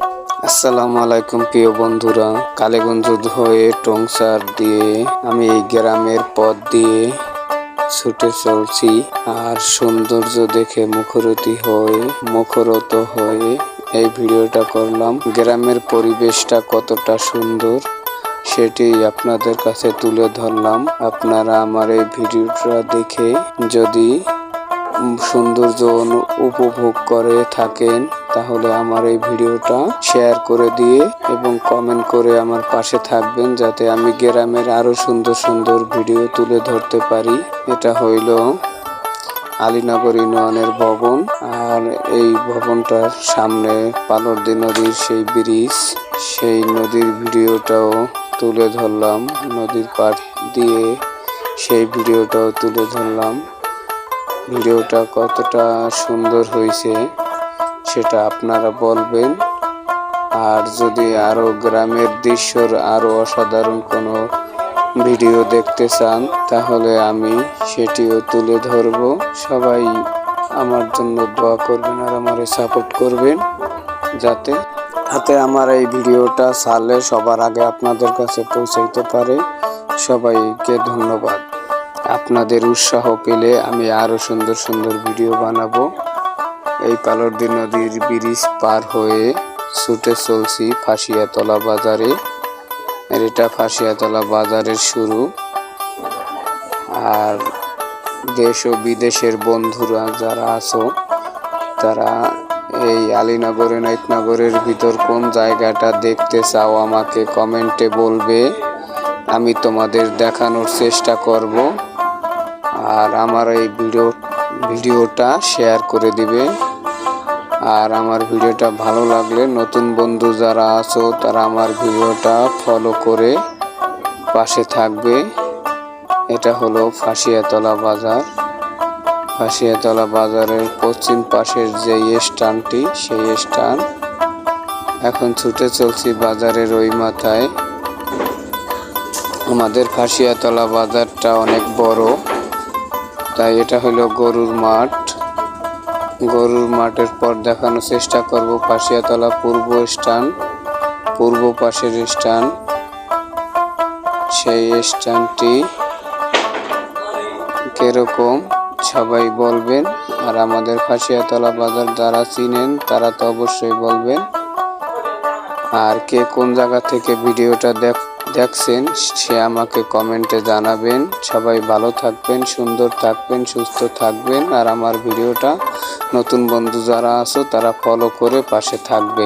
আসসালামু আলাইকুম প্রিয় বন্ধুরা, কালীগঞ্জ হয়ে টংসার দিয়ে আমি এই গ্রামের পথ দিয়ে ছুটে চলছি। আর সৌন্দর্য দেখে মুখরিত হয়ে এই ভিডিওটা করলাম। গ্রামের পরিবেশটা কতটা সুন্দর সেটি আপনাদের কাছে তুলে ধরলাম। আপনারা আমার এই ভিডিওটা দেখে যদি সৌন্দর্য উপভোগ করে থাকেন তাহলে আমার এই ভিডিওটা শেয়ার করে দিয়ে এবং কমেন্ট করে আমার পাশে থাকবেন, যাতে আমি গ্রামের আরো সুন্দর সুন্দর ভিডিও তুলে ধরতে পারি। এটা হইল আলীনগর ইউনিয়নের ভবন, আর এই ভবনটার সামনে পালরদি নদীর সেই ব্রিজ, সেই নদীর ভিডিওটাও তুলে ধরলাম। নদীর পাড় দিয়ে সেই ভিডিওটাও তুলে ধরলাম। ভিডিওটা কতটা সুন্দর হয়েছে সেটা আপনারা বলবেন। আর যদি আরো গ্রামের দৃশ্যর আরো অসাধারণ কোনো ভিডিও দেখতে চান তাহলে আমি সেটিও তুলে ধরব। সবাই আমার জন্য দোয়া করবেন আর আমারে সাপোর্ট করবেন, যাতে আমার এই ভিডিওটা ছাড়লে সবার আগে আপনাদের কাছে পৌঁছাইতে পারে। সবাইকে ধন্যবাদ। আপনাদের উৎসাহ পেলে আমি আরো সুন্দর সুন্দর ভিডিও বানাবো। এই পালরদি নদীর ব্রিজ পার হয়ে ছুটে চলছি ফাঁসিয়াতলা বাজারে। এটা ফাঁসিয়াতলা বাজারের শুরু। আর দেশ ও বিদেশের বন্ধুরা যারা আছো তারা এই আলীনগর এনায়েতনগরের ভিতর কোন জায়গাটা দেখতে চাও আমাকে কমেন্টে বলবে, আমি তোমাদের দেখানোর চেষ্টা করব। আর আমার এই ভিডিওটা শেয়ার করে দিবে। আর আমার ভিডিওটা ভালো লাগলে নতুন বন্ধু যারা আছো তারা আমার ভিডিওটা ফলো করে পাশে থাকবে। এটা হলো ফাঁসিয়াতলা বাজার। ফাঁসিয়াতলা বাজারের পশ্চিম পাশের যে স্ট্যান্ডটি, সেই স্ট্যান্ড। এখন ছুটে চলছি বাজারের ওই মাথায়। আমাদের ফাঁসিয়াতলা বাজারটা অনেক বড়, তাই এটা হলো গরুর মাঠ। গরুর মাঠের পর দেখানোর চেষ্টা করব ফাঁসিয়াতলা পূর্ব পাশের স্ট্যান্ড। সেই স্ট্যান্ডটি কিরকম সবাই বলবেন। আর আমাদের ফাঁসিয়াতলা বাজার যারা চিনেন তারা তো অবশ্যই বলবেন। আর কে কোন জায়গা থেকে ভিডিওটা দেখছেন সে আমাকে কমেন্টে জানাবেন। সবাই ভালো থাকবেন, সুন্দর থাকবেন, সুস্থ থাকবেন। আর আমার ভিডিওটা নতুন বন্ধু যারা আছো তারা ফলো করে পাশে থাকবে।